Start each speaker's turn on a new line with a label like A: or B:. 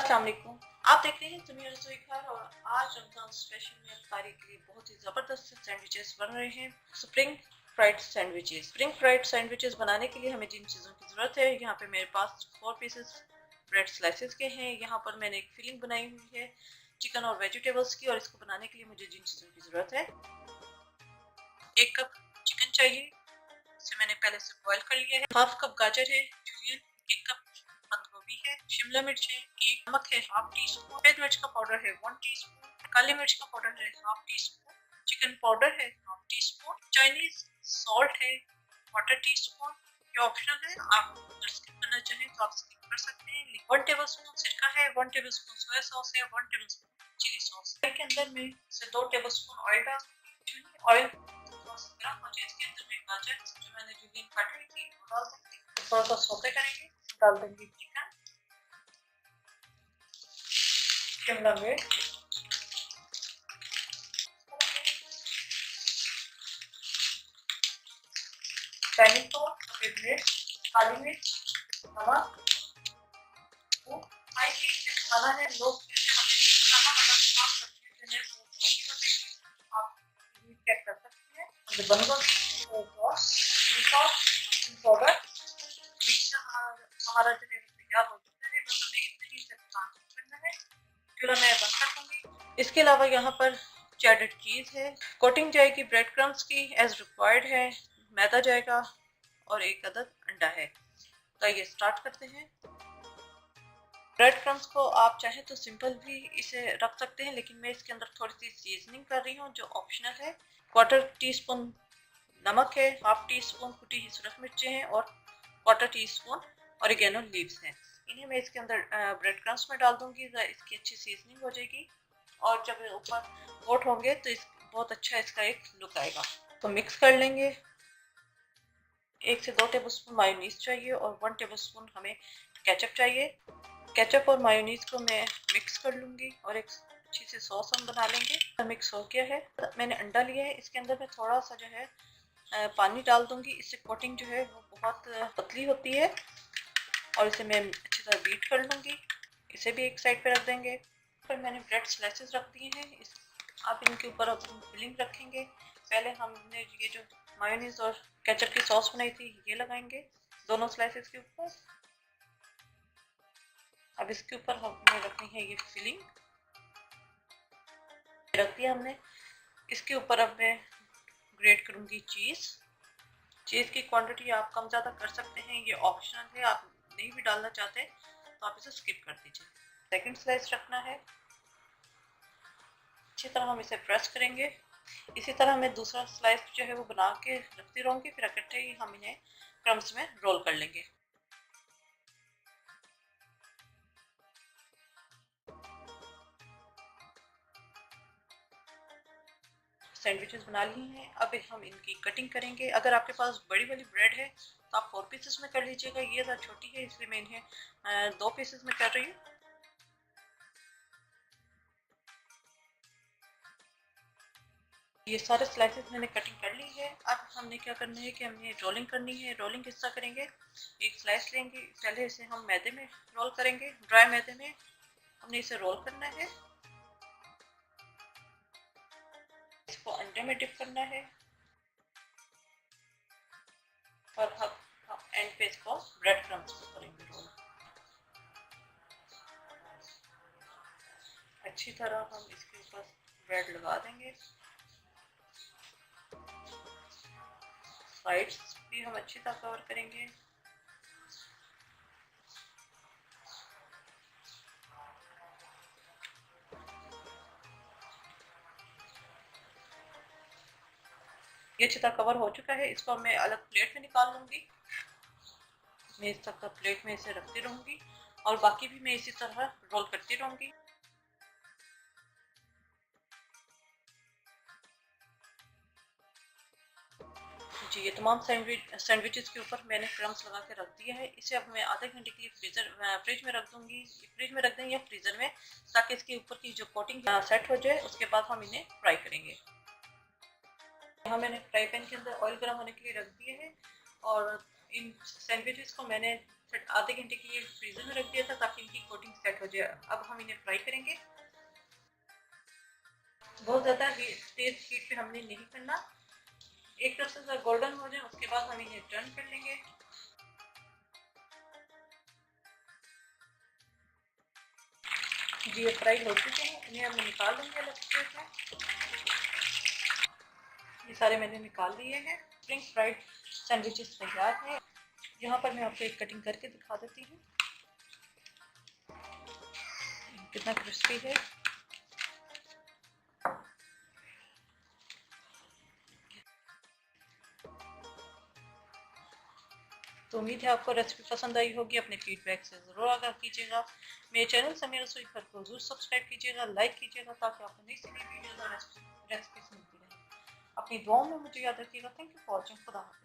A: अस्सलाम वालेकुम। आप देख रहे हैं दुनिया रसोई घर और आज रमजान स्पेशल में इफ्तारी के लिए बहुत ही ज़बरदस्त सैंडविचेस बन रहे हैं। Spring fried sandwiches. Spring fried sandwiches बनाने के लिए हमें जिन चीज़ों की ज़रूरत है, यहाँ पे मेरे पास 4 पीसेस ब्रेड स्लाइसेस के हैं। यहाँ पर मैंने एक फिलिंग बनाई हुई है चिकन और वेजिटेबल्स की, और इसको बनाने के लिए मुझे जिन चीज़ों की ज़रूरत है, 1 कप चिकन चाहिए, इसे मैंने पहले से बॉईल कर लिया है। 1/2 कप गाजर है जूलियन, 1 कप बंद गोभी है, शिमला मिर्च है, 1 नमक है 1/2 टी स्पून, सफेद मिर्च का पाउडर है 1 टी स्पून, काली मिर्च का पाउडर है 1/2 टी स्पून, चिकन पाउडर है 1/2 टी स्पून, चाइनीज सॉल्ट है 1/4 टी स्पून। ये ऑप्शनल है, आप अगर स्किप करना चाहें तो आप स्किप कर सकते हैं। 1 टेबल स्पून सिरका है, 1 टेबल स्पून सोया सॉस है, 1 टेबल स्पून चिली सॉस। के अंदर में से 2 टेबल स्पून ऑयल डाल ऑयल थोड़ा सा गर्म हो जाए, इसके अंदर में गाजर जो मैंने जूलियन काटी हुई थी वो डाल देंगे, थोड़ा सा सौते करेंगे, डाल देंगे चिकन, शिमला मिर्च, चाइनीज सॉस, सफेद मिर्च, काली मिर्च, नमक। हाई हीट पे पकाना है, लो फ्लेम पे हमें नहीं पकाना, वरना तमाम सब्जियां जो है वो सॉगी हो जाएंगी। आप हीट चेक कर सकते हैं। हमने बंद कर sauce, chilli sauce, powder, mixture हमारा जो है तैयार हो चुका है। बस हमें इतने ही से काम करना है। चूल्हा मैं बंद कर दूंगी। इसके अलावा यहाँ पर चेडर चीज है, कोटिंग जाएगी ब्रेड क्रम्स की एज रिक्वायर्ड है, मैदा जाएगा और 1 अदद अंडा है। तो ये स्टार्ट करते हैं। ब्रेड क्रम्स को आप चाहें तो सिंपल भी इसे रख सकते हैं, लेकिन मैं इसके अंदर थोड़ी सी सीजनिंग कर रही हूँ जो ऑप्शनल है। 1/4 टी स्पून नमक है, 1/2 टी स्पून कुटी हुई सूरज मिर्चें हैं और 1/4 टी स्पून ऑरिगेनो लीव्स हैं। इन्हें मैं इसके अंदर ब्रेड क्रम्स में डाल दूंगी, इसकी अच्छी सीजनिंग हो जाएगी और जब ऊपर कोट होंगे तो बहुत अच्छा इसका एक लुक आएगा। तो मिक्स कर लेंगे। 1 से 2 टेबल स्पून मायोनीज चाहिए और 1 टेबल स्पून हमें केचप चाहिए। केचप और मायोनीज को मैं मिक्स कर लूंगी और एक अच्छी सी सॉस हम बना लेंगे। मिक्स हो गया है। मैंने अंडा लिया है, इसके अंदर मैं थोड़ा सा जो है पानी डाल दूंगी, इससे कोटिंग जो है वो बहुत पतली होती है। और इसे मैं अच्छी तरह बीट कर लूंगी। इसे भी एक साइड पे रख देंगे। फिर मैंने ब्रेड स्लाइसेस रख दिए हैं, आप इनके ऊपर अब फिलिंग रखेंगे। पहले हमने ये जो मायोनीज और केचप की सॉस बनाई थी ये लगाएंगे दोनों स्लाइसेस के ऊपर। अब इसके ऊपर हमने रखनी है ये फिलिंग, रख दिया हमने। इसके ऊपर अब मैं ग्रेट करूंगी चीज़। चीज़ की क्वांटिटी आप कम ज़्यादा कर सकते हैं, ये ऑप्शनल है, आप नहीं भी डालना चाहते तो आप इसे स्किप कर दीजिए। सेकंड स्लाइस रखना है, अच्छी तरह हम इसे प्रेस करेंगे। इसी तरह मैं दूसरा स्लाइस जो है वो बना के रखती रहूँगी, फिर इकट्ठे ही हम इन्हें क्रम्स में रोल कर लेंगे। सैंडविचेस बना ली हैं, अब हम इनकी कटिंग करेंगे। अगर आपके पास बड़ी वाली ब्रेड है तो आप 4 पीसेस में कर लीजिएगा, ये ज़रा छोटी है इसलिए मैं इन्हें 2 पीसेस में कर रही हूँ। ये सारे स्लाइसेस मैंने कटिंग कर ली है। अब हमने क्या करना है कि हमने रोलिंग करनी है। रोलिंग किस तरह करेंगे, एक स्लाइस लेंगे, पहले इसे हम मैदे में रोल करेंगे, ड्राई मैदे में हमने इसे रोल करना है। इसको अंडे में डिप करना है और हम एंड पे इसको ब्रेड क्रम्स में करेंगे रोल। अच्छी तरह हम इसके ऊपर ब्रेड लगा देंगे। साइड्स भी हम अच्छी तरह कवर करेंगे। ये अच्छी तरह कवर हो चुका है, इसको मैं अलग प्लेट में निकाल लूंगी। मैं इस तरह प्लेट में इसे रखती रहूंगी और बाकी भी मैं इसी तरह रोल करती रहूंगी। जी, ये तमाम सैंडविचेस के ऊपर मैंने क्रम्स लगा के रख दिया है। इसे अब मैं आधे घंटे के लिए फ्रिज में रख दूंगी। फ्रिज में रख दें या फ्रीजर में, ताकि इसके ऊपर की जो कोटिंग सेट हो जाए। उसके बाद हम इन्हें फ्राई करेंगे। यहाँ मैंने फ्राई पैन के अंदर ऑयल गर्म होने के लिए रख दिए है और इन सैंडविचेस को मैंने आधे घंटे के लिए फ्रीजर में रख दिया था ताकि इनकी कोटिंग सेट हो जाए। अब हम इन्हें फ्राई करेंगे। बहुत ज़्यादा तेज हीट पे हमने नहीं करना, एक तरफ से गोल्डन हो जाए उसके बाद हम इन्हें टर्न कर लेंगे। जी ये फ्राई हो चुके हैं, इन्हें हम निकाल लेंगे अलग से। ये सारे मैंने निकाल लिए हैं। स्प्रिंग फ्राइड सैंडविचेस तैयार है। यहाँ पर मैं आपको एक कटिंग करके दिखा देती हूँ कितना क्रिस्पी है। तो उम्मीद है आपको रेसिपी पसंद आई होगी। अपने फीडबैक से ज़रूर आगाह कीजिएगा। मेरे चैनल समीरा रसोई घर को ज़रूर सब्सक्राइब कीजिएगा, लाइक कीजिएगा ताकि आपको नई से नई वीडियोज़ और रेसिपीज मिलती रहे। अपनी दुआओं में मुझे याद रखिएगा। Thank you for watching. खुदा हाफ़िज़।